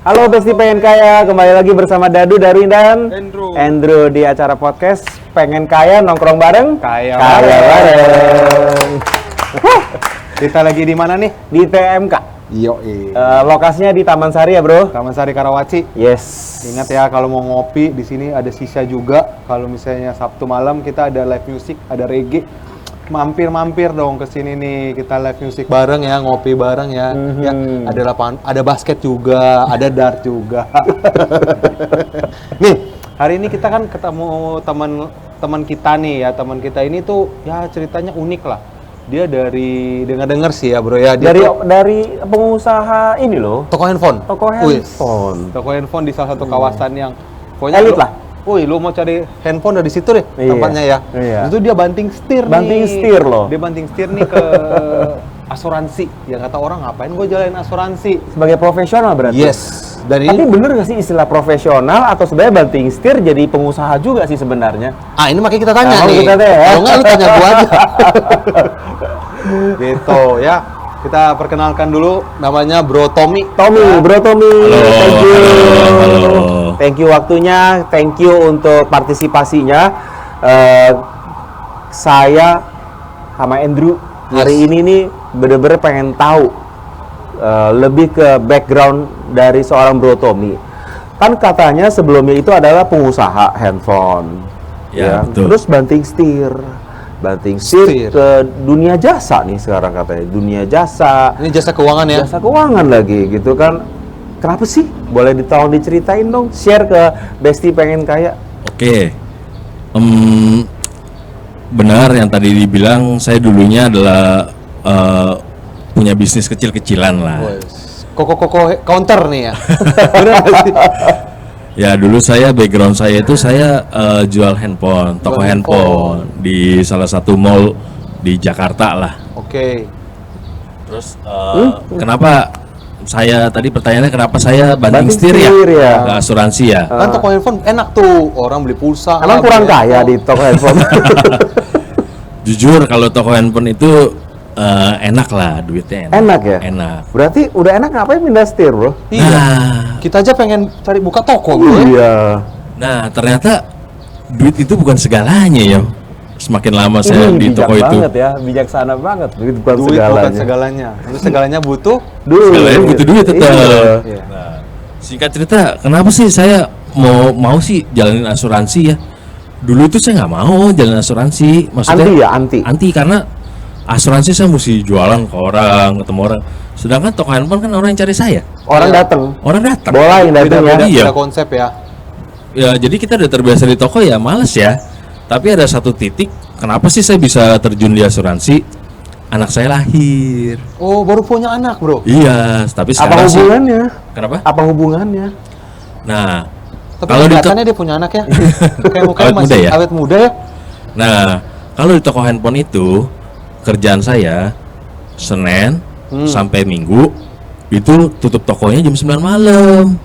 Halo Besti Pengen Kaya, kembali lagi bersama Dadu, Darwin, dan Andrew di acara podcast Pengen Kaya, nongkrong bareng Kaya bareng. Kita lagi di mana nih? Di TMK. Lokasinya di Taman Sari ya bro? Taman Sari Karawaci. Yes. Ingat ya kalau mau ngopi di sini ada sisa juga. Kalau misalnya Sabtu malam kita ada live music, ada reggae. Mampir dong ke sini nih, kita live music bareng ya, ngopi bareng ya. Ya, ada lapangan, ada basket juga, ada dart juga. Nih, hari ini kita kan ketemu teman kita nih ya. Teman kita ini tuh ya ceritanya unik lah. Dia dari dengar sih ya, Bro ya. Dia dari pengusaha ini loh. toko handphone. Toko handphone. Toko handphone di salah satu kawasan yang pokoknya elit lah. Wih, lu mau cari handphone dari situ deh tempatnya ya. Iya. Itu dia banting setir Banting nih. setir loh. Dia banting setir nih ke asuransi. Ya kata orang ngapain gue jalanin asuransi? Sebagai profesional berarti? Yes. Tapi bener nggak sih istilah profesional atau sebenarnya banting setir jadi pengusaha juga sih sebenarnya? Ah, ini makanya kita tanya Nah, nih. kita tanya ya. Kalau nggak lu tanya gua aja. Gitu ya. Kita perkenalkan dulu, namanya Bro Tommy. Bro Tommy. Halo, Thank you. halo. Thank you waktunya, thank you untuk partisipasinya. Saya sama Andrew hari ini nih bener-bener pengen tahu lebih ke background dari seorang Bro Tommy. Kan katanya sebelumnya itu adalah pengusaha handphone. Ya, betul. Terus banting setir ke dunia jasa nih sekarang katanya. Dunia jasa. Ini jasa keuangan ya. Jasa keuangan lagi gitu kan. Kenapa sih? Boleh tolong diceritain dong, share ke Besti Pengen Kaya. Oke, benar yang tadi dibilang, saya dulunya adalah punya bisnis kecil-kecilan lah. Koko counter nih ya. Bener nggak sih? Ya dulu saya background saya itu saya jual handphone, toko Jual handphone di salah satu mall di Jakarta lah. Oke. Terus kenapa saya tadi pertanyaannya kenapa saya banting setir setir ya? ya? Ke asuransi ya? Kan toko handphone enak tuh, orang beli pulsa. Emang kurang kaya di toko handphone? Jujur kalau toko handphone itu enak lah, duitnya enak. Enak ya? Enak. Berarti udah enak ngapain pindah setir bro? Iya. Nah, Kita aja pengen cari buka toko, Bro. Ya. Iya. nah ternyata duit itu bukan segalanya ya. Semakin lama saya di bijak toko itu, banget ya, bijaksana banget. Duit bukan Duit segalanya. bukan segalanya. Terus segalanya butuh. segalanya butuh duit tetap. Iya. Nah, singkat cerita, kenapa sih saya mau sih jalanin asuransi ya? Dulu itu saya nggak mau jalan asuransi, maksudnya anti karena asuransi saya mesti jualan ke orang, ketemu orang. Sedangkan toko handphone kan orang yang cari saya. Orang Iya. datang. Orang datang. Bola yang datang ya. Iya. Beda konsep ya. Ya, jadi kita udah terbiasa di toko ya males ya. Tapi ada satu titik, kenapa sih saya bisa terjun di asuransi? Anak saya lahir. Oh, baru punya anak, Bro. Iya, tapi Apa sekarang sih. hubungannya? Kenapa? Apa hubungannya? Nah, Tapi kalau di kelihatannya dia punya anak ya. Kayak mukanya Awet muda masih ya? awet muda ya. Nah, kalau di toko handphone itu kerjaan saya Senin sampai Minggu itu tutup tokonya jam 9 malam.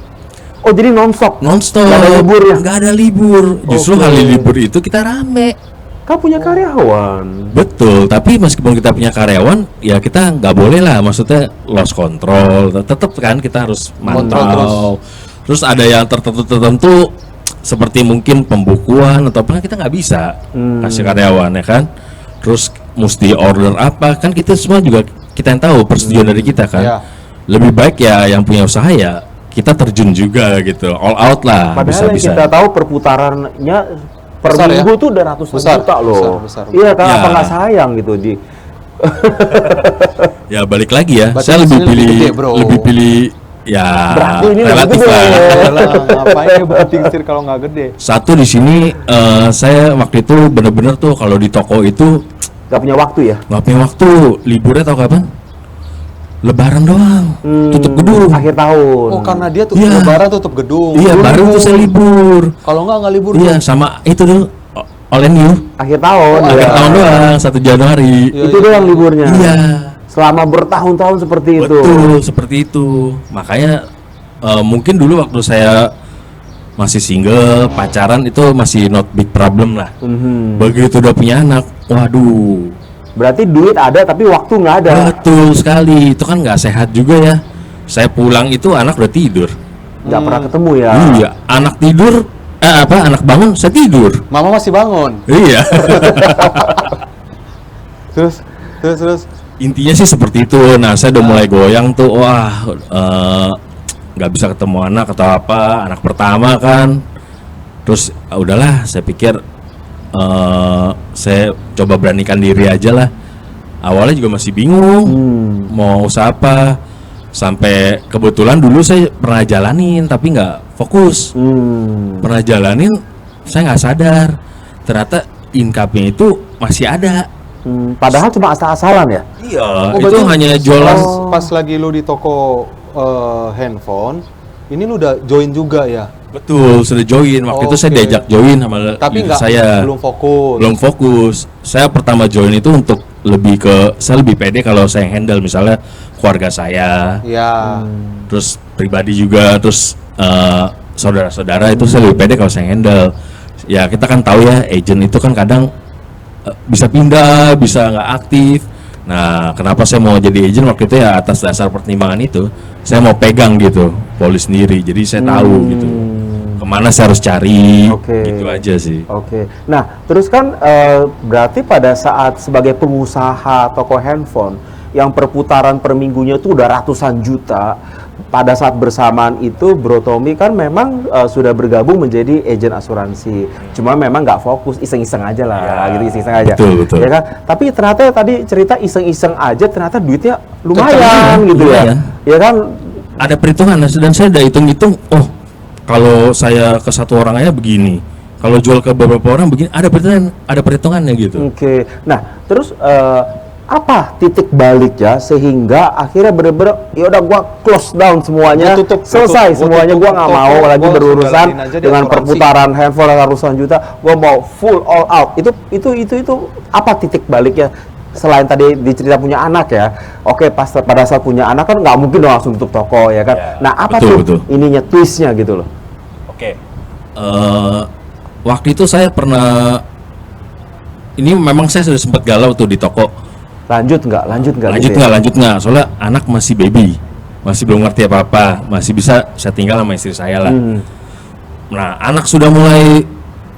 Oh jadi nonstop? Non-stop. Nggak ada libur ya? Nggak ada libur. Justru Oke. hari libur itu kita rame. Kau punya karyawan? Betul, tapi meskipun kita punya karyawan, ya kita nggak boleh lah, maksudnya lost control. Tetap kan kita harus mantau. Terus ada yang tertentu seperti mungkin pembukuan atau apa kita nggak bisa kasih karyawan ya kan. Terus mesti order apa kan kita semua juga kita yang tahu persetujuan dari kita kan. Iya. Lebih baik ya yang punya usaha ya kita terjun juga gitu, all out lah. Padahal yang kita tahu perputarannya per Besar ya? minggu tuh udah ratusan Besar, juta loh. besar. Iya kan, Ya. apa nggak sayang gitu di? Ya balik lagi ya, Berarti saya di lebih sini lebih pilih gede, bro. ya Berarti ini lebih relatif gede. lah. Yalah, ngapain dia banting setir kalau nggak gede? Satu di sini saya waktu itu bener-bener tuh kalau di toko itu Gak punya waktu ya? nggak punya waktu. Liburnya tahu kapan? Lebaran doang, tutup gedung. Akhir tahun. Oh, karena dia tuh Iya. lebaran tutup gedung. Iya, baru tuh saya libur. Kalau nggak libur. Iya, sama itu dulu All New Akhir tahun. Oh, akhir ya. tahun doang 1 Januari. Iya, Itu doang liburnya. Iya, Selama bertahun-tahun seperti itu. betul seperti itu. Makanya mungkin dulu waktu saya masih single, pacaran itu masih not big problem lah. Begitu udah punya anak, waduh. Berarti duit ada tapi waktu nggak ada. Betul sekali, itu kan nggak sehat juga ya. Saya pulang itu anak udah tidur. nggak pernah ketemu ya. Iya, anak tidur, anak bangun, saya tidur. Mama masih bangun. Iya. Terus. Intinya sih seperti itu. Nah, saya udah mulai goyang tuh, wah, nggak bisa ketemu anak atau apa, anak pertama kan. Terus udahlah, saya pikir saya coba beranikan diri aja lah. Awalnya juga masih bingung mau usaha apa. Sampai kebetulan dulu saya pernah jalanin tapi nggak fokus. Pernah jalanin, saya nggak sadar ternyata income-nya itu masih ada. Padahal cuma asal-asalan ya. Iya, Oh, itu berarti hanya jualan. pas lagi lu di toko handphone, ini lu udah join juga ya? Betul, sudah join. Waktu itu saya Oke. diajak join sama Tapi leader saya. belum fokus. Belum fokus. Saya pertama join itu untuk saya lebih pede kalau saya handle misalnya keluarga saya, Ya. terus pribadi juga, terus saudara-saudara itu saya lebih pede kalau saya handle. Ya kita kan tahu ya, agent itu kan kadang bisa pindah, bisa nggak aktif. Nah, kenapa saya mau jadi agent waktu itu ya atas dasar pertimbangan itu, saya mau pegang gitu, polis sendiri. Jadi saya tahu gitu kemana saya harus cari, Oke. gitu aja sih. Oke. Nah, terus kan berarti pada saat sebagai pengusaha toko handphone yang perputaran per minggunya itu udah ratusan juta. Pada saat bersamaan itu Bro Tommy kan memang sudah bergabung menjadi agen asuransi. Cuma memang nggak fokus, iseng-iseng aja lah, Ya, gitu, iseng-iseng aja. betul. Ya kan? Tapi ternyata tadi cerita iseng-iseng aja ternyata duitnya lumayan Lumayan, gitu lumayan. ya. Ya kan? Ada perhitungan dan saya udah hitung-hitung, oh kalau saya ke satu orang aja begini, kalau jual ke beberapa orang begini, ada perhitungannya gitu. Oke. Nah, terus apa titik balik ya sehingga akhirnya bener-bener ya udah gua close down semuanya, selesai semuanya, gua nggak mau lagi berurusan dengan perputaran handphone ratusan juta, gua mau full all out. Itu apa titik baliknya? Selain tadi dicerita punya anak ya, oke pada saat punya anak kan nggak mungkin dong langsung tutup toko ya kan. Ya, Nah apa betul. ininya twistnya gitu loh. Oke. Waktu itu saya pernah, ini memang saya sudah sempat galau tuh di toko. Lanjut nggak Lanjut gitu ya? soalnya anak masih baby, masih belum ngerti apa-apa, masih bisa saya tinggal sama istri saya lah. Nah, anak sudah mulai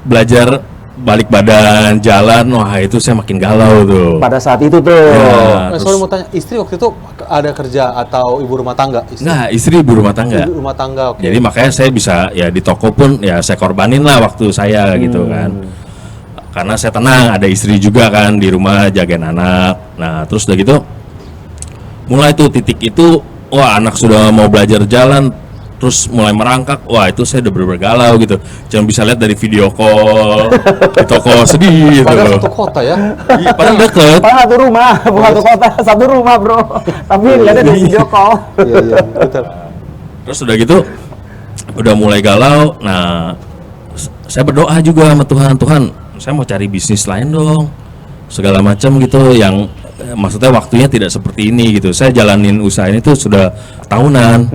belajar balik badan, jalan, wah itu saya makin galau tuh. Pada saat itu tuh. Ya, Sorry mau tanya, istri waktu itu ada kerja atau ibu rumah tangga? Istri ibu rumah tangga. Ibu rumah tangga, oke. Jadi makanya saya bisa ya di toko pun ya saya korbanin lah waktu saya gitu kan. Karena saya tenang, ada istri juga kan di rumah jagain anak. Nah terus udah gitu, mulai tuh titik itu, wah anak sudah mau belajar jalan, terus mulai merangkak, wah itu saya udah bener-bener galau gitu. Jangan bisa lihat dari video call, di toko sedih gitu Padahal loh. satu kota ya. Iya, padahal deket. Padahal satu rumah, bukan satu kota, satu rumah bro. Tapi lihatnya dari video call. Iya, betul. Terus udah gitu, udah mulai galau. Nah, saya berdoa juga sama Tuhan, saya mau cari bisnis lain dong, segala macam gitu. Yang maksudnya waktunya tidak seperti ini gitu. Saya jalanin usaha ini tuh sudah tahunan,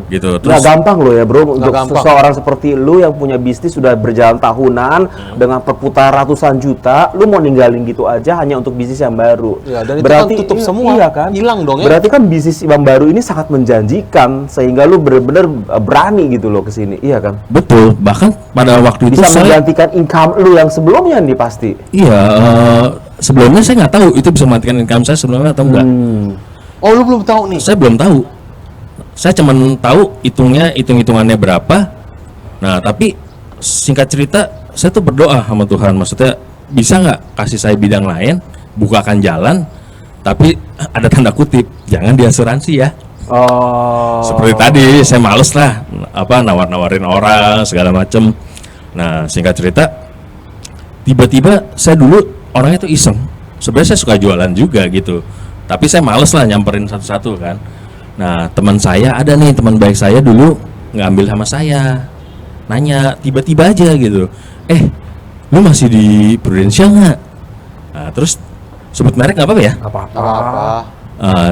gitu. Nggak gampang loh ya bro, untuk gampang. seseorang seperti lu yang punya bisnis sudah berjalan tahunan dengan perputaran ratusan juta, lu mau ninggalin gitu aja hanya untuk bisnis yang baru. Ya, dan itu kan tutup semua, iya kan? hilang dong ya. Berarti kan bisnis yang baru ini sangat menjanjikan sehingga lu benar-benar berani gitu loh ke sini, iya kan? Betul, bahkan pada waktu itu Bisa saya, menggantikan income lu yang sebelumnya nih pasti. iya, sebelumnya saya nggak tahu itu bisa menggantikan income saya sebelumnya atau enggak. Oh, lu belum tahu nih? Saya belum tahu. Saya cuma tahu hitung-hitungannya berapa. Nah, tapi singkat cerita, saya tuh berdoa sama Tuhan. Maksudnya bisa nggak kasih saya bidang lain, bukakan jalan, tapi ada tanda kutip, jangan di asuransi ya. Oh. Seperti tadi, saya males lah, nawar-nawarin orang segala macem. Nah, singkat cerita, tiba-tiba saya dulu orangnya tuh iseng. Sebenarnya saya suka jualan juga gitu, tapi saya males lah nyamperin satu-satu kan. Nah, teman saya ada nih, teman baik saya dulu ngambil sama saya, nanya tiba-tiba aja gitu, lu masih di Prudential nggak? Nah, terus sebut merek nggak apa-apa ya? Apa?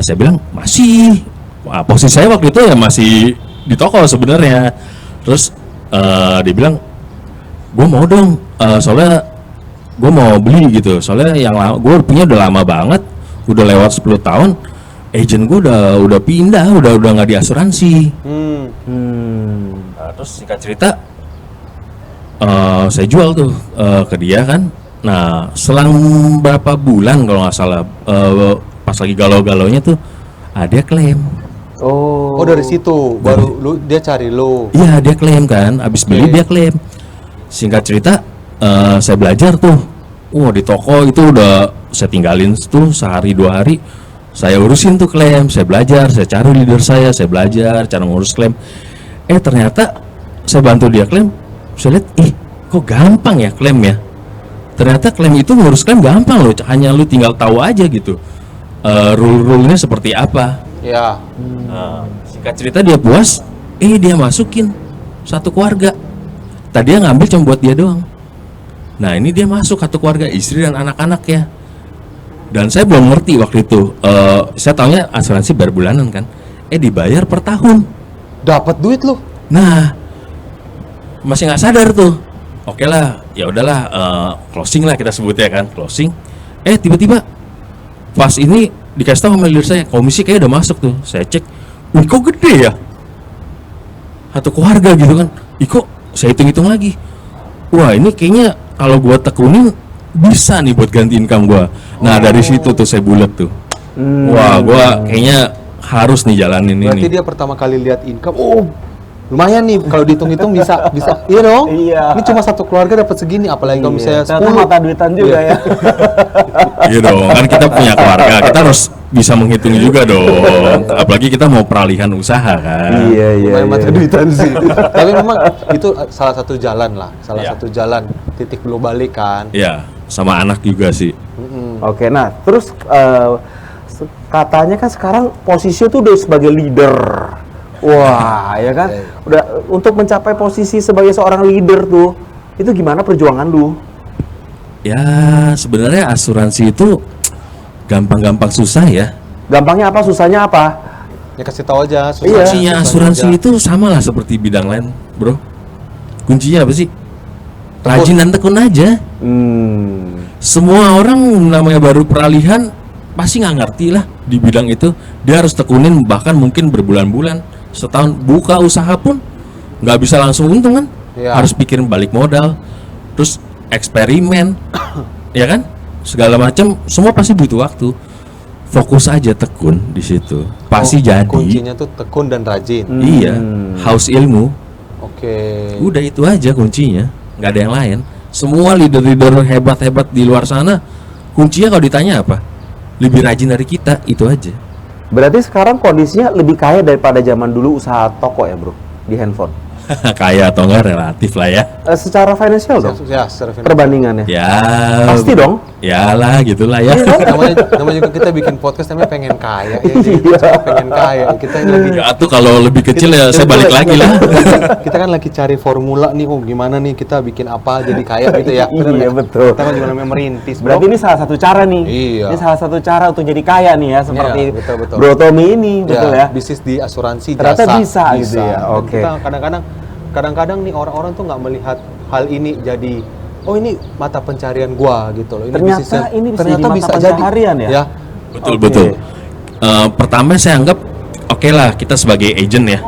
Saya bilang masih. Wah, posisi saya waktu itu ya masih di toko sebenarnya. Terus dia bilang, gue mau dong, soalnya gue mau beli gitu. Soalnya yang gue punya udah lama banget, udah lewat 10 tahun. agent gue udah pindah, udah nggak di asuransi. Nah, terus singkat cerita, saya jual tuh ke dia kan. Nah, selang berapa bulan kalau nggak salah, pas lagi galau-galaunya tuh, dia klaim. Oh dari situ baru dia cari lo. Iya, dia klaim kan, abis beli dia klaim. Singkat cerita, saya belajar tuh. Di toko itu udah saya tinggalin tuh sehari 2 hari. Saya urusin tuh klaim, saya belajar, saya cari leader saya belajar cara ngurus klaim. Ternyata saya bantu dia klaim, saya lihat, kok gampang ya klaim ya. Ternyata klaim itu ngurus klaim gampang loh, hanya lu tinggal tahu aja gitu. Rule-rule-nya seperti apa. Ya. Singkat cerita dia puas, dia masukin satu keluarga. Tadi dia ngambil cuma buat dia doang. Nah ini dia masuk satu keluarga, istri dan anak-anak ya. Dan saya belum ngerti waktu itu. Saya taunya asuransi bayar bulanan kan. Dibayar per tahun. Dapat duit lo. Nah masih nggak sadar tuh. Oke lah, ya udahlah, closing lah kita sebutnya kan, closing. Tiba-tiba pas ini dikasih tahu sama leader saya, komisi kayak udah masuk tuh. Saya cek, kok gede ya, satu keluarga gitu kan. Kok saya hitung-hitung lagi, wah ini kayaknya kalau gua tekunin bisa nih buat ganti income gua. Nah dari situ tuh saya bulat tuh, wah gua kayaknya harus nih jalanin ini. Berarti dia pertama kali lihat income, lumayan nih kalau dihitung-hitung bisa iya dong. Iya. Ini cuma satu keluarga dapat segini, apalagi kalau misalnya 10 mata duitan juga ya. Iya dong, kan kita punya keluarga, kita harus bisa menghitung juga dong. Apalagi kita mau peralihan usaha kan. Iya. Lumayan mata duitan sih. Tapi memang itu salah satu jalan lah, satu jalan titik belum balik kan. Iya, sama anak juga sih. Oke, nah terus katanya kan sekarang posisi tuh udah sebagai leader. Wah, ya kan? Udah untuk mencapai posisi sebagai seorang leader tuh, itu gimana perjuangan lu? Ya, sebenarnya asuransi itu gampang-gampang susah ya. Gampangnya apa, susahnya apa? Ya kasih tahu aja. Kuncinya asuransi itu sama lah seperti bidang lain, bro. Kuncinya apa sih? Rajin dan tekun aja. Semua orang namanya baru peralihan pasti nggak ngerti lah di bidang itu. Dia harus tekunin bahkan mungkin berbulan-bulan. Setahun buka usaha pun nggak bisa langsung untung kan, harus pikirin balik modal, terus eksperimen, ya kan, segala macam, semua pasti butuh waktu. Fokus aja, tekun di situ, pasti jadi. Kuncinya tuh tekun dan rajin. Iya, haus ilmu. Oke. Udah itu aja kuncinya, nggak ada yang lain. Semua leader-leader hebat-hebat di luar sana, kuncinya kalau ditanya apa, lebih rajin dari kita, itu aja. Berarti sekarang kondisinya lebih kaya daripada zaman dulu usaha toko ya bro, di handphone? Kaya atau enggak relatif lah ya. Secara finansial dong? Ya, secara finansial. Perbandingannya? Ya. Pasti dong? Ya lah, gitulah ya. namanya juga kita bikin podcast namanya pengen kaya ya. Jadi pengen kaya. Kita yang lagi Ya tuh kalau lebih kecil ya saya balik lagi lah. kita kan lagi cari formula nih, gimana nih kita bikin apa jadi kaya gitu ya. Iya betul. Kita kan juga namanya merintis, bro. Berarti ini salah satu cara nih. Iya. Ini salah satu cara untuk jadi kaya nih ya, seperti betul. Bro Tommy ini, betul ya. Bisnis di asuransi Ternyata jasa. bisa gitu ya. Dan Oke. Kita kadang-kadang nih orang-orang tuh nggak melihat hal ini jadi ini mata pencarian gua gitu loh. Ini Ternyata bisnisnya, ini bisa ternyata jadi mata pencaharian ya? Betul Oke. betul. Pertama saya anggap oke lah kita sebagai agent ya.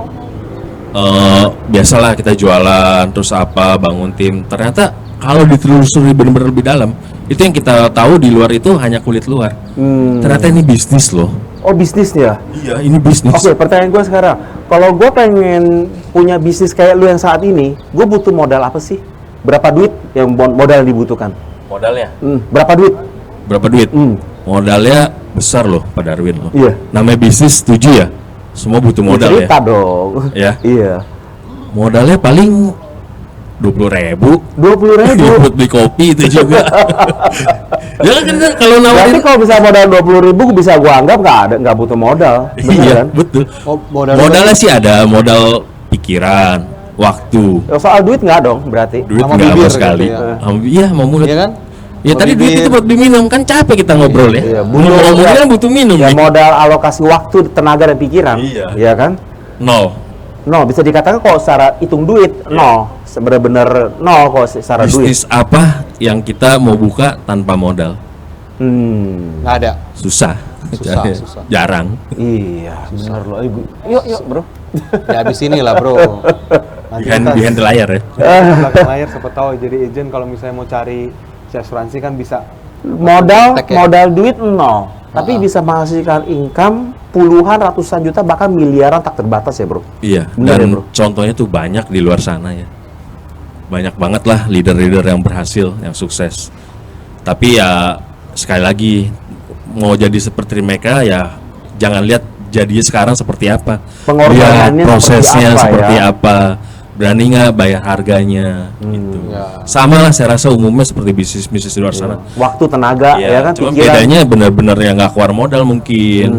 Biasalah kita jualan terus apa bangun tim. Ternyata kalau ditelusuri benar-benar lebih dalam, itu yang kita tahu di luar itu hanya kulit luar. Ternyata ini bisnis loh. Oh bisnisnya? Iya ini bisnis. Oke, pertanyaan gue sekarang, kalau gue pengen punya bisnis kayak lu yang saat ini, gue butuh modal apa sih? Berapa duit yang modal yang dibutuhkan? Modalnya? Berapa duit? Berapa duit? Modalnya besar loh Pak Darwin loh. Iya. Namanya bisnis, setuju ya? Semua butuh modal ya. Cerita dong. Ya. Iya. Modalnya paling 20.000. 20.000. Buat beli kopi itu juga. Ya kan kalau Berarti nawarin. kalau bisa modal 20.000 bisa gua anggap nggak butuh modal. Bener Iya kan? betul. Modalnya Sih ada modal pikiran, waktu, Ya, soal duit nggak dong berarti? duit Sama nggak bibir sama sekali. gitu ya. Iya mau mulut. Iya kan? Ya Sama tadi duit bibir. itu buat beli minum kan capek kita ngobrol ya. Iya, Ngomong kan butuh minum. Ya nih. modal alokasi waktu, tenaga dan pikiran. Iya. Iya kan? Nol. No, bisa dikatakan kalau secara hitung duit, no. Bener-bener no kalau secara duit. Bisnis apa yang kita mau buka tanpa modal? nggak ada. Susah. Susah. Jarang. Iya, benar loh. Yuk, bro. Ya habis ini lah bro. Nanti Behind the layar ya. belakang layar siapa tahu jadi agent kalau misalnya mau cari asuransi kan bisa. Modal duit nol, tapi bisa menghasilkan income puluhan, ratusan juta, bahkan miliaran tak terbatas ya bro. Iya, Bener dan ya, bro? contohnya tuh banyak di luar sana ya. Banyak banget lah leader-leader yang berhasil, yang sukses. Tapi ya sekali lagi mau jadi seperti mereka ya jangan lihat jadinya sekarang seperti apa. Pengorbanannya Lihat prosesnya seperti seperti apa, apa. Berani nggak bayar harganya gitu. Ya. Sama lah saya rasa umumnya seperti bisnis-bisnis di luar sana. Waktu, tenaga, Iya, ya kan, cuma pikiran. bedanya benar-benar yang nggak keluar modal mungkin.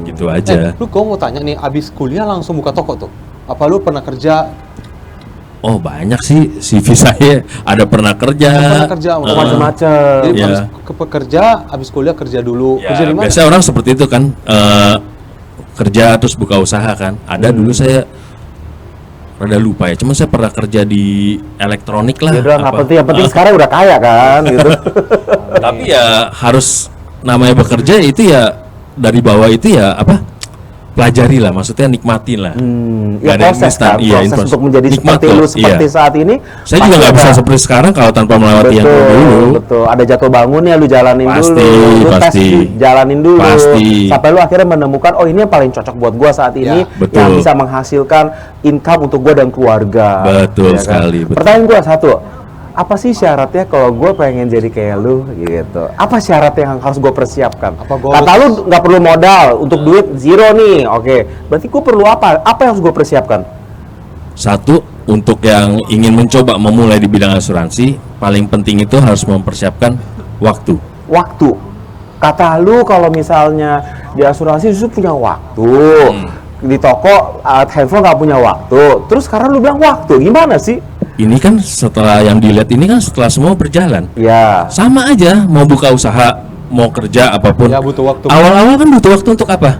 Gitu aja. Lu gue mau tanya nih, abis kuliah langsung buka toko tuh? Apa lu pernah kerja? Oh banyak sih CV saya ada pernah kerja. Pernah kerja Macam-macam. Jadi Iya. abis ke pekerja, abis kuliah kerja dulu. Ya, Kerja di mana? biasanya orang seperti itu kan, kerja terus buka usaha kan. Ada dulu saya rada lupa ya, cuma saya pernah kerja di elektronik lah. Ya udah nggak apa. penting, yang penting sekarang udah kaya kan, gitu. Tapi ya harus namanya bekerja itu ya dari bawah itu ya apa? Pelajari lah, maksudnya nikmatin lah. Ya Nggak ada yang proses instan. kan, Iya, proses proses. untuk menjadi Nikmat seperti loh, lu seperti iya. saat ini. Saya juga nggak bisa seperti sekarang kalau tanpa melewati yang dulu. Betul, ada jatuh bangun ya lu jalanin Pasti, dulu, lu tes pasti. jalanin dulu, Pasti. sampai lu akhirnya menemukan oh ini yang paling cocok buat gua saat ini, betul. yang bisa menghasilkan income untuk gua dan keluarga. Betul Ya kan? sekali, betul. Pertanyaan gua satu, apa sih syaratnya kalau gua pengen jadi kayak lu gitu? Apa syarat yang harus gua persiapkan? Apa gua Kata lu nggak perlu modal, untuk duit zero nih, oke. Berarti gua perlu apa? Apa yang harus gua persiapkan? Satu, untuk yang ingin mencoba memulai di bidang asuransi, paling penting itu harus mempersiapkan waktu. Waktu. Kata lu kalau misalnya di asuransi justru punya waktu, di toko handphone nggak punya waktu. Terus sekarang lu bilang waktu, gimana sih? Ini kan setelah yang dilihat ini kan setelah semua berjalan, Ya, sama aja mau buka usaha, mau kerja apapun. Ya butuh waktu. Awal-awal kan butuh waktu untuk apa?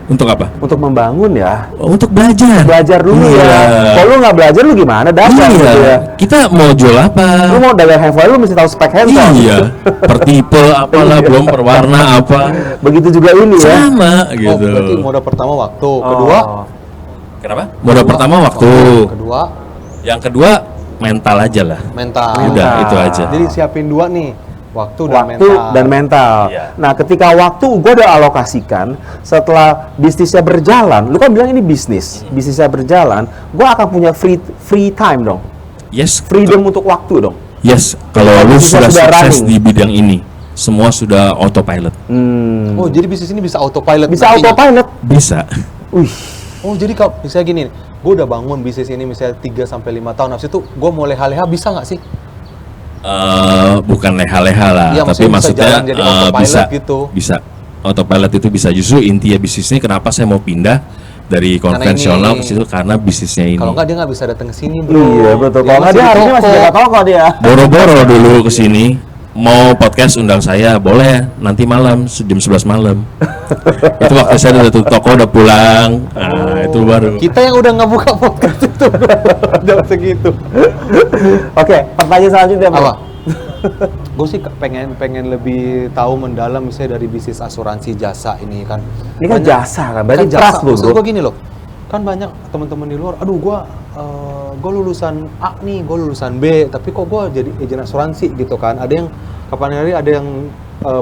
Untuk apa? untuk membangun ya. Untuk belajar. Belajar dulu Iya. ya. Kalau lu nggak belajar lu gimana? Dasar Iya. gitu ya. Kita mau jual Lu apa? mau dagang handphone lu mesti tahu spek handphone. Iya. Per tipe apalah, Iya. belum per warna apa. Begitu juga ini ya. Sama Oh, gitu. berarti modal pertama waktu. Kedua, Oh. Kenapa? Modal pertama waktu. kedua Yang kedua mental aja lah. mental. Udah itu aja. Jadi siapin dua nih, waktu Dan mental. Iya. Nah, ketika waktu gue udah alokasikan, setelah bisnisnya berjalan, lu kan bilang ini bisnisnya berjalan, gue akan punya free time dong, Yes. freedom untuk waktu dong. Yes. Kalau Kalau lu bisnisnya sudah sudah sukses running. di bidang ini, semua sudah autopilot. Oh, jadi bisnis ini bisa autopilot. Bisa nantinya? autopilot. Bisa. Wih, Oh, jadi kalau misalnya gini, gue udah bangun bisnis ini misalnya 3 sampai 5 tahun, habis itu gue mau leha-leha bisa nggak sih? Bukan leha-leha lah, Iya, tapi maksudnya bisa maksudnya jalan jadi autopilot bisa, gitu. bisa. Autopilot itu bisa, justru intinya bisnisnya kenapa saya mau pindah dari konvensional ini. ke situ karena bisnisnya ini. Kalau nggak dia nggak bisa datang ke sini, bro. iya betul. Kalau nggak masih dia di harusnya masih toko. jaga toko dia. Boro-boro dulu ke sini. Mau podcast undang saya, boleh nanti malam jam 11 malam. Itu waktu saya udah tutup toko, udah pulang. Nah, itu baru. Kita yang udah nggak buka podcast itu jam segitu. Oke, pertanyaan selanjutnya Bro. Apa? Gue sih pengen lebih tahu mendalam misalnya dari bisnis asuransi jasa ini kan. Ini kan jasa kan, berarti trust lu Maksud bro. gue gini loh, kan banyak teman-teman di luar, aduh gue lulusan A nih, gue lulusan B, tapi kok gue jadi agen asuransi gitu kan. Ada yang kapan hari ada yang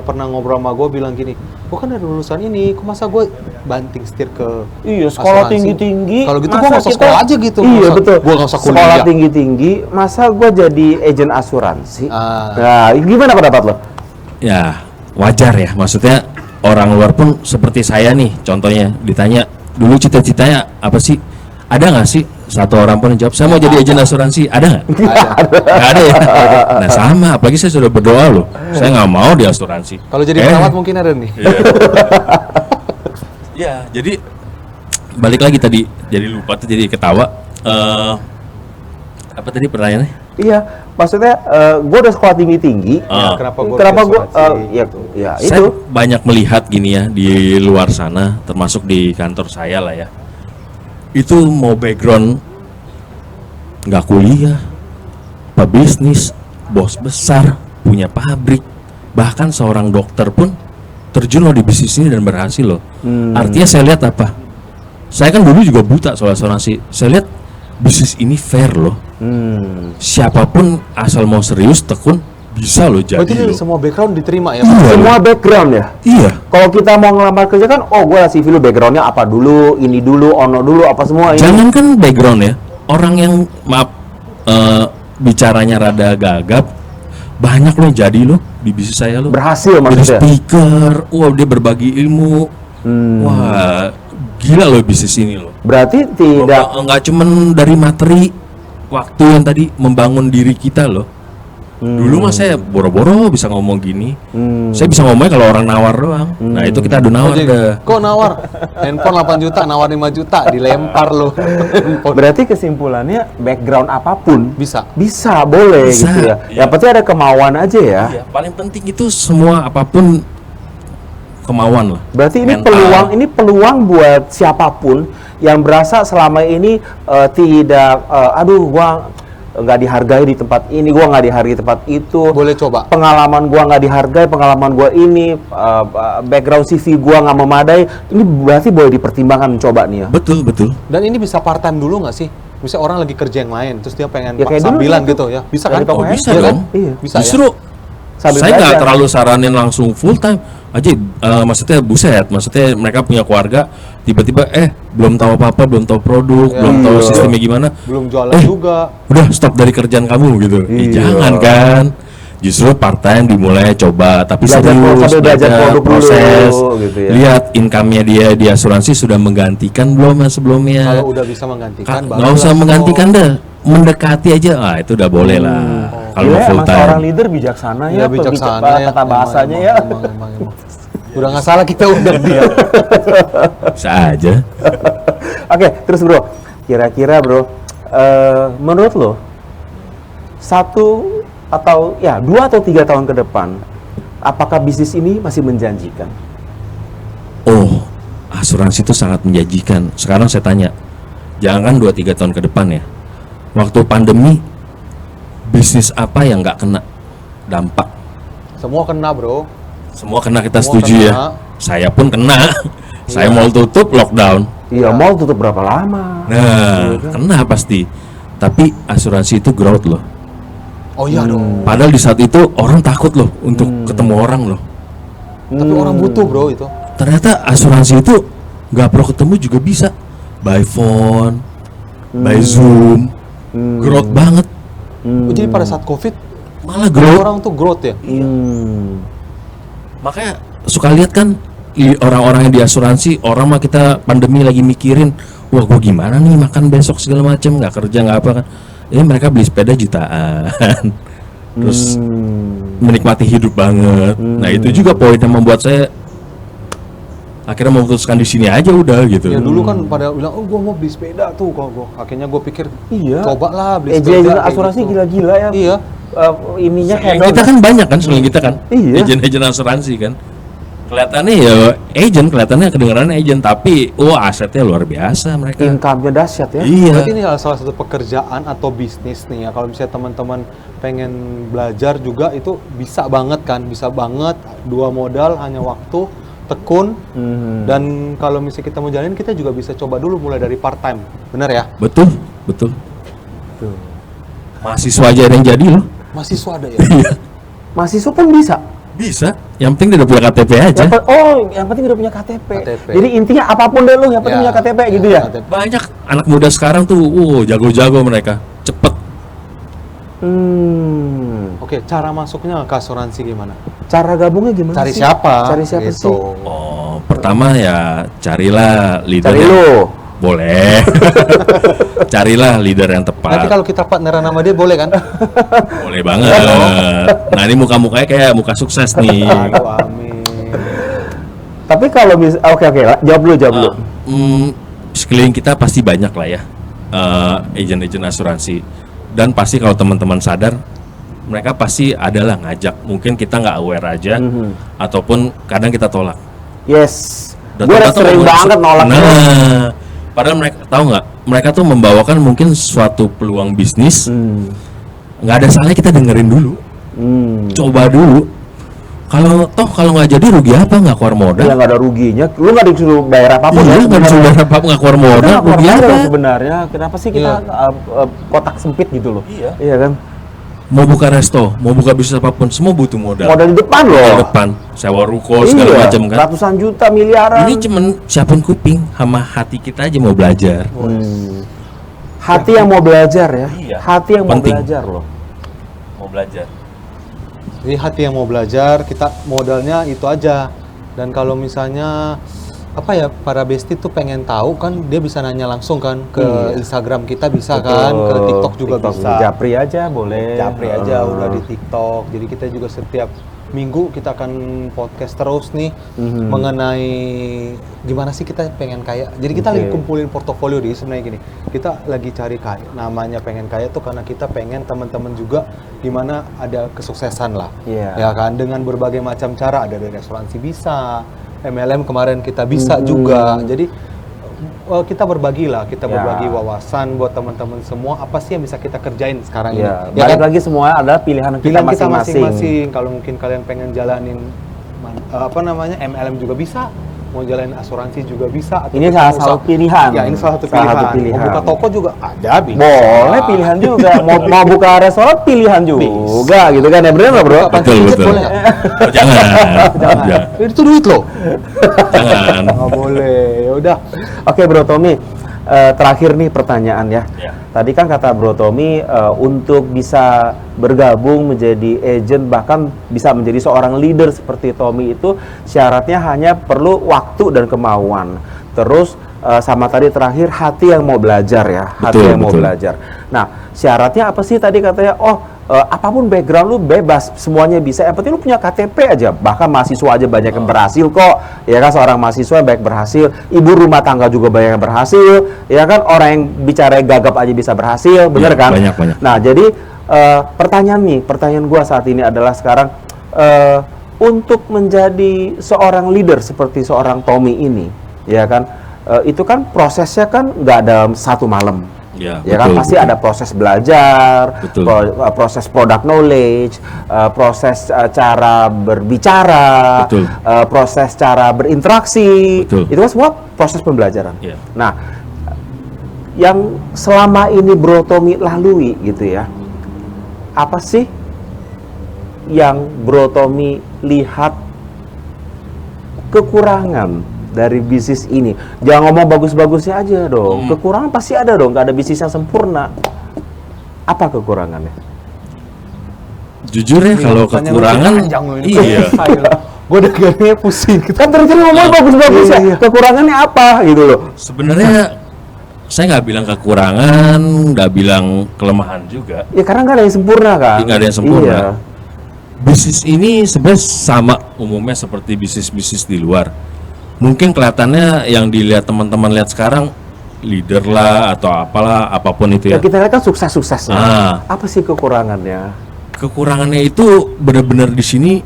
pernah ngobrol sama gue bilang gini, gue kan dari lulusan ini, kok masa gue banting setir ke Iya, sekolah asuransi? tinggi-tinggi. Kalau gitu gue masa nggak usah kita- sekolah aja gitu. Iya betul. Gue nggak usah kuliah. Sekolah tinggi-tinggi, masa gue jadi agen asuransi? Ah. Nah, gimana pendapat lo? Ya, wajar ya. Maksudnya orang luar pun seperti saya nih, contohnya ditanya dulu cita-citanya apa sih? Ada nggak sih satu orang pun yang jawab saya mau jadi agen asuransi? Ada nggak? Nggak ada ya. Nah sama, apalagi saya sudah berdoa loh. Saya nggak mau di asuransi. Kalau jadi perawat mungkin ada nih. Ya, jadi balik lagi tadi, jadi lupa tuh, jadi ketawa. Apa tadi pertanyaannya? Iya, maksudnya gue udah sekolah tinggi-tinggi. Ah. Kenapa gue ya Saya itu. banyak melihat gini ya di luar sana, termasuk di kantor saya lah ya. Itu mau background nggak kuliah, pebisnis, bos besar, punya pabrik, bahkan seorang dokter pun terjun loh di bisnis ini dan berhasil loh. Artinya saya lihat apa? Saya kan dulu juga buta soal asuransi. Saya lihat bisnis ini fair loh. Siapapun asal mau serius tekun bisa loh jadi. Berarti loh. semua background diterima ya? Iya. Semua background ya. Iya. Kalau kita mau ngelamar kerja kan, oh gue CV lu backgroundnya apa dulu, ini dulu, ono dulu, apa semua ini. Jangan kan background ya. Orang yang maaf bicaranya rada gagap, banyak loh jadi loh di bisnis saya loh. Berhasil Jadi maksudnya. speaker, wah dia berbagi ilmu. Wah, gila loh bisnis ini loh. Berarti tidak Nggak cuman dari materi, waktu yang tadi membangun diri kita loh. Dulu mah saya boro-boro bisa ngomong gini. Saya bisa ngomongnya kalau orang nawar doang. Nah itu kita adu nawar Jadi, deh. kok nawar? Handphone 8 juta, nawar 5 juta, dilempar lo. berarti kesimpulannya background apapun Bisa. boleh Bisa, gitu ya. iya. Yang penting ada kemauan aja ya. Iya, paling penting itu semua apapun kemauan lah. Berarti ini Mental. peluang buat siapapun yang berasa selama ini tidak aduh gua nggak dihargai di tempat ini, gua nggak dihargai di tempat itu. Boleh coba. Pengalaman gua nggak dihargai, pengalaman gua ini background CV gua nggak memadai. Ini berarti boleh dipertimbangkan mencoba nih ya. Betul, betul. Dan ini bisa part time dulu nggak sih? Misalnya orang lagi kerja yang lain, terus dia pengen Ya, kayak dulu sambilan gitu. gitu ya. Bisa Dari kan? toko bisa Iya kan? dong. Iya. Bisa Justru Sambil saya nggak belajar. terlalu saranin langsung full time aja. Maksudnya buset, maksudnya mereka punya keluarga, tiba-tiba belum tahu apa-apa, belum tahu produk, Iya. belum tahu Iya. sistemnya gimana. Belum jualan Eh, juga. Udah stop dari kerjaan kamu gitu. Iya. Jangan kan. Justru part time dimulai coba, tapi Belajar serius sambil belajar produk dulu, proses. gitu ya. Lihat income-nya dia di asuransi sudah menggantikan belum yang sebelumnya. Kalau udah bisa menggantikan, Nggak usah menggantikan dah, mendekati aja. Ah itu udah boleh lah. Kalau Gila, mau full emang seorang time. leader bijaksana Iya ya, bijaksana ya. kata bahasanya ya. Emang. Udah nggak salah kita undang dia. Bisa aja. Oke, terus bro, kira-kira bro, menurut lo 2 atau 3 tahun ke depan, apakah bisnis ini masih menjanjikan? Oh, asuransi itu sangat menjanjikan. Sekarang saya tanya, jangan 2-3 tahun ke depan ya. Waktu pandemi, bisnis apa yang nggak kena dampak? Semua kena bro. Semua kena, kita Semua setuju kena. ya. Saya pun kena. Saya mau tutup lockdown. Iya, mall tutup berapa lama? Nah, kena pasti. Tapi asuransi itu growth loh. Oh iya dong. Padahal di saat itu orang takut loh untuk ketemu orang loh. Tapi orang butuh bro itu. Ternyata asuransi itu nggak perlu ketemu juga bisa. By phone, by Zoom, growth banget. Oh, jadi pada saat COVID, Malah growth. orang tuh growth ya. Makanya suka lihat kan orang-orang yang di asuransi, orang mah kita pandemi lagi mikirin, wah gua gimana nih makan besok segala macam, nggak kerja nggak apa kan. Ini mereka beli sepeda jutaan, terus menikmati hidup banget. Nah itu juga poin yang membuat saya akhirnya memutuskan di sini aja udah gitu. Ya dulu kan pada bilang, oh gua mau beli sepeda tuh. Akhirnya gua pikir, Iya. coba lah beli Agent sepeda. kayak asuransi gitu. gila-gila ya. Iya. Ininya Yang head kita kan banyak kan, selain kita kan, Iya. agen-agen asuransi kan. Kelihatannya ya agent, kelihatannya kedengarannya agent, tapi asetnya luar biasa mereka. income-nya dahsyat ya. Iya. Berarti ini salah satu pekerjaan atau bisnis nih ya. Kalau misalnya teman-teman pengen belajar juga itu bisa banget kan, bisa banget. 2 modal hanya waktu, tekun, dan kalau misalnya kita mau jalanin kita juga bisa coba dulu mulai dari part time, bener ya? Betul, betul. Mahasiswa aja ada yang jadi loh. Mahasiswa ada ya? Iya. Mahasiswa pun bisa. Bisa. Yang penting dia udah punya KTP aja. Yang penting udah punya KTP. KTP. Jadi intinya apapun deh lu, yang penting Ya, punya KTP gitu ya. KTP. Banyak anak muda sekarang tuh, jago-jago mereka, cepet. Oke, cara masuknya ke asuransi gimana? Cara gabungnya gimana Cari sih? siapa? Cari siapa Gitu. sih? Oh, pertama ya carilah leader Cari yang lu. boleh. Carilah leader yang Nanti tepat. kalau kita partneran sama dia boleh kan? Boleh banget. Nah ini muka-mukanya kayak muka sukses nih. Aduh, amin. Tapi kalau oke, jawab lu. Sekeliling kita pasti banyak lah ya agen-agen asuransi, dan pasti kalau teman-teman sadar mereka pasti adalah ngajak, mungkin kita nggak aware aja ataupun kadang kita tolak. Yes. Dan Gue udah ternyata sering mau- banget nolak. Nah, padahal mereka tahu nggak, mereka tuh membawakan mungkin suatu peluang bisnis, nggak ada salahnya kita dengerin dulu, coba dulu. kalau nggak jadi rugi apa, nggak keluar modal? Ya nggak ada ruginya, lu nggak disuruh bayar apapun. Iya, nggak disuruh bayar apa, nggak keluar modal, rugi apa? Sebenarnya kenapa sih kita kotak sempit gitu loh? Iya kan. Mau buka resto, mau buka bisnis apapun, semua butuh modal. Modal di depan loh. Di depan, sewa ruko segala macam kan. Ratusan juta, miliaran. Ini cuman siapin kuping sama hati kita aja mau belajar. Hati yang mau belajar ya. Iya. Hati yang mau Penting. belajar loh. Mau belajar. Jadi hati yang mau belajar, kita modalnya itu aja. Dan kalau misalnya apa ya, para bestie tuh pengen tahu kan, dia bisa nanya langsung kan ke Instagram kita bisa kan, ke TikTok juga bisa. Japri aja boleh. Japri aja udah di TikTok. Jadi kita juga setiap minggu kita akan podcast terus nih mengenai gimana sih kita pengen kaya. Jadi kita lagi kumpulin portofolio di sebenarnya gini. Kita lagi cari kaya. Namanya pengen kaya tuh karena kita pengen teman-teman juga gimana ada kesuksesan lah. Ya kan, dengan berbagai macam cara, ada dari asuransi bisa, MLM kemarin kita bisa juga. Jadi kita berbagi lah, kita berbagi wawasan buat teman-teman semua. Apa sih yang bisa kita kerjain sekarang ini? Ya balik lagi semua adalah pilihan kita masing-masing. Kalau mungkin kalian pengen jalanin MLM juga bisa, mau jalanin asuransi juga bisa. Atau ini salah satu pilihan. Ya, ini salah satu pilihan. Mau buka toko juga ada, bisa. Boleh pilihan juga. mau buka restoran pilihan juga, gitu kan ya, bener nggak bro? Betul. Boleh. Jangan. Itu duit loh. Jangan. Nggak boleh. Ya udah. Oke Bro Tommy, terakhir nih pertanyaan ya. Tadi kan kata Bro Tommy untuk bisa bergabung menjadi agent, bahkan bisa menjadi seorang leader seperti Tommy itu syaratnya hanya perlu waktu dan kemauan. Terus sama tadi terakhir hati yang mau belajar ya, mau belajar. Nah syaratnya apa sih tadi katanya? Apapun background lu bebas, semuanya bisa. Yang penting lu punya KTP aja. Bahkan mahasiswa aja banyak yang berhasil kok. Ya kan, seorang mahasiswa yang baik berhasil. Ibu rumah tangga juga banyak yang berhasil. Ya kan, orang yang bicara gagap aja bisa berhasil, bener kan? Banyak. Nah, jadi pertanyaan gua saat ini adalah sekarang untuk menjadi seorang leader seperti seorang Tommy ini, ya kan? Itu kan prosesnya kan nggak dalam satu malam. Ya kan, pasti ada proses belajar, proses product knowledge, proses cara berbicara, proses cara berinteraksi. Itu kan semua proses pembelajaran. Nah, yang selama ini Bro Tommy lalui gitu ya, apa sih yang Bro Tommy lihat kekurangan dari bisnis ini? Jangan ngomong bagus-bagusnya aja dong. Kekurangan pasti ada dong, nggak ada bisnis yang sempurna. Apa kekurangannya? Jujur ya, kalau kekurangan, gue udah kayaknya pusing. Kan terus ngomong bagus-bagus ya. Kekurangannya apa gitu loh? Sebenarnya saya nggak bilang kekurangan, nggak bilang kelemahan juga. Ya karena nggak ada yang sempurna kan. Nggak ada yang sempurna. Bisnis ini sebenarnya sama umumnya seperti bisnis-bisnis di luar. Mungkin kelihatannya yang dilihat teman-teman lihat sekarang leader lah atau apalah, apapun itu ya. Kita lihat kan sukses-sukses. Apa sih kekurangannya? Kekurangannya itu benar-benar di sini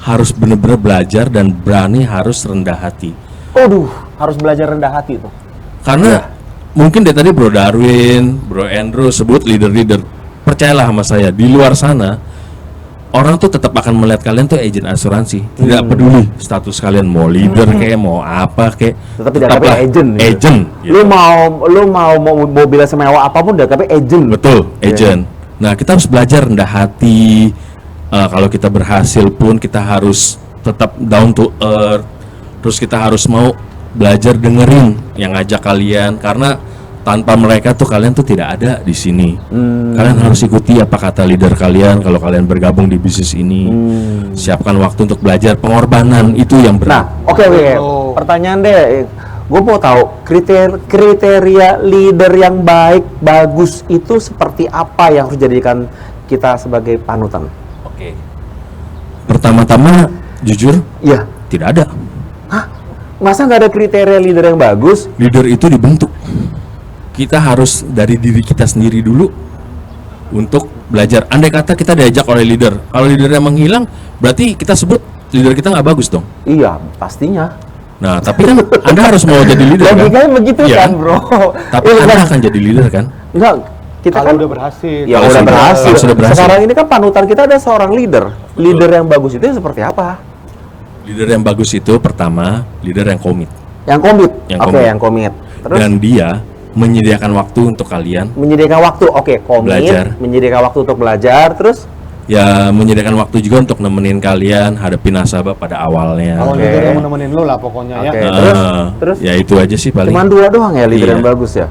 harus benar-benar belajar dan berani, harus rendah hati. Harus belajar rendah hati tuh. Karena mungkin dari tadi Bro Darwin, Bro Andrew sebut leader-leader. Percayalah sama saya, di luar sana orang tuh tetap akan melihat kalian tuh agent asuransi. Tidak peduli status kalian mau leader kayak mau apa kayak, tetaplah agent. Gitu. Lu mau mobil semewah apapun udah tapi agent. Betul, agent. Nah, kita harus belajar rendah hati. Kalau kita berhasil pun kita harus tetap down to earth. Terus kita harus mau belajar dengerin yang ngajak kalian, karena tanpa mereka tuh kalian tuh tidak ada di sini. Kalian harus ikuti apa kata leader kalian kalau kalian bergabung di bisnis ini. Siapkan waktu untuk belajar, pengorbanan itu yang berat. Nah, oke. Pertanyaan deh, gue mau tahu kriteria leader yang baik, bagus itu seperti apa yang harus dijadikan kita sebagai panutan? Oke. Pertama-tama, jujur, tidak ada. Masa nggak ada kriteria leader yang bagus? Leader itu dibentuk. Kita harus dari diri kita sendiri dulu untuk belajar. Andai kata kita diajak oleh leader, kalau leadernya menghilang, berarti kita sebut leader kita nggak bagus dong. Iya, pastinya. Nah, tapi kan Anda harus mau jadi leader kan? Logikanya begitu kan, bro. Tapi Anda akan jadi leader kan? Enggak, kita Kalau kan udah berhasil. ya Kalau udah sudah- berhasil. kalau sudah berhasil. Sekarang ini kan panutan kita ada seorang leader. Leader yang bagus itu seperti apa? Leader yang bagus itu pertama, leader yang komit. Yang komit. Yang Oke, komit. yang komit. Terus Dan dia menyediakan waktu untuk kalian, menyediakan waktu. Oke, komit, Belajar. menyediakan waktu untuk belajar, terus ya menyediakan waktu juga untuk nemenin kalian hadapin nasabah pada awalnya. Kalau Oke. leader yang mau nemenin lu lah pokoknya ya. Oke. Ah, terus? ya itu aja sih paling. cuman 2 doang ya leader Iya. yang bagus ya.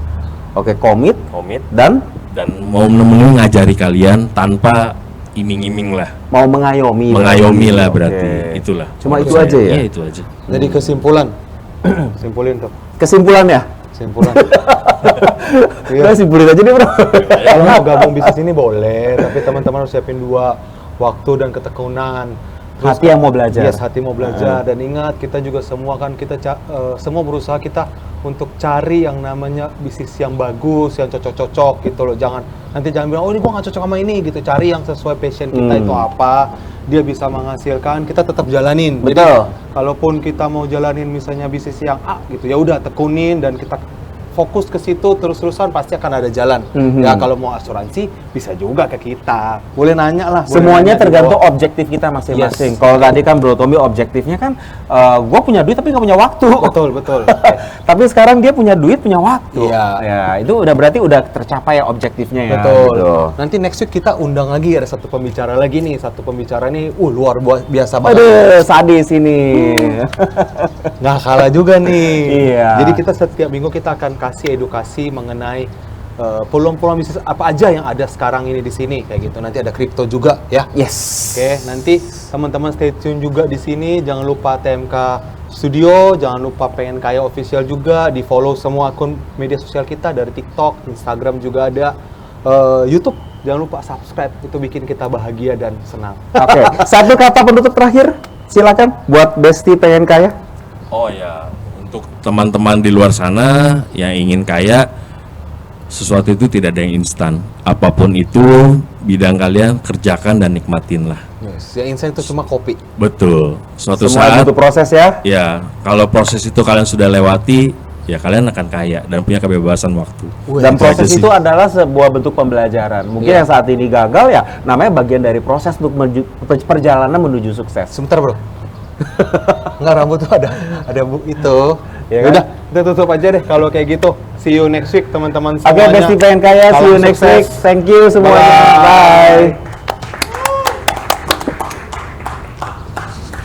Oke, komit Komit dan dan mau nemenin ngajari kalian tanpa iming-iming lah, mau mengayomi. mengayomi lah Oke. berarti itulah. Cuma menurut itu saya. aja ya? Iya itu aja. Jadi kesimpulan. Simpulin tuh. Kesimpulannya? Kesimpulan. Udah simpulin aja deh, Bro. Kalau mau gabung bisnis ini boleh, tapi teman-teman harus siapin 2, waktu dan ketekunan. Hati yang mau belajar. Yes, hati mau belajar. Dan ingat, kita juga semua kan semua berusaha kita untuk cari yang namanya bisnis yang bagus, yang cocok-cocok gitu loh. Nanti jangan bilang, oh ini gua nggak cocok sama ini gitu. Cari yang sesuai passion kita itu apa, dia bisa menghasilkan, kita tetap jalanin. Betul. Jadi, kalaupun kita mau jalanin misalnya bisnis yang A gitu, ya udah tekunin dan kita fokus ke situ terus-terusan pasti akan ada jalan. Mhm. Ya kalau mau asuransi bisa juga ke kita. Boleh nanya lah. boleh Semuanya nanya di tergantung bawah. objektif kita masing-masing. Yes. Kalau tadi kan Bro Tommy objektifnya kan, gue punya duit tapi nggak punya waktu. Betul, betul. Tapi sekarang dia punya duit, punya waktu. Iya. Ya, itu udah berarti udah tercapai ya objektifnya ya. Betul. gitu. Nanti next week kita undang lagi, ada satu pembicara lagi nih. Satu pembicara nih, luar biasa banget. Aduh, sadis ini. Nggak kalah juga nih. Iya. Jadi kita setiap minggu kita akan kasih edukasi mengenai peluang-peluang bisnis apa aja yang ada sekarang ini di sini kayak gitu. Nanti ada kripto juga ya. Yes. Oke, nanti teman-teman stay tune juga di sini. Jangan lupa TMK Studio, jangan lupa Pengen Kaya Official juga, di follow semua akun media sosial kita dari TikTok, Instagram juga ada, YouTube. Jangan lupa subscribe, itu bikin kita bahagia dan senang. Oke, satu kata penutup terakhir, silakan buat Besti Pengen Kaya. Oh ya, untuk teman-teman di luar sana yang ingin kaya, sesuatu itu tidak ada yang instan. Apapun itu, bidang kalian kerjakan dan nikmatin lah. Yes, yang instan itu cuma kopi. Betul. Suatu Semua saat, butuh proses ya. ya kalau proses itu kalian sudah lewati, ya kalian akan kaya dan punya kebebasan waktu. Dan Itu proses aja sih. itu adalah sebuah bentuk pembelajaran. Mungkin Iya. yang saat ini gagal ya, namanya bagian dari proses untuk perjalanan menuju sukses. Sebentar bro. Nggak, rambut tuh ada itu. Ya kan? Udah, kita tutup aja deh kalau kayak gitu. See you next week teman-teman Oke, semuanya. Besti Pengen Kaya, see you Salam next sukses. week. Thank you semuanya. Bye. Bye.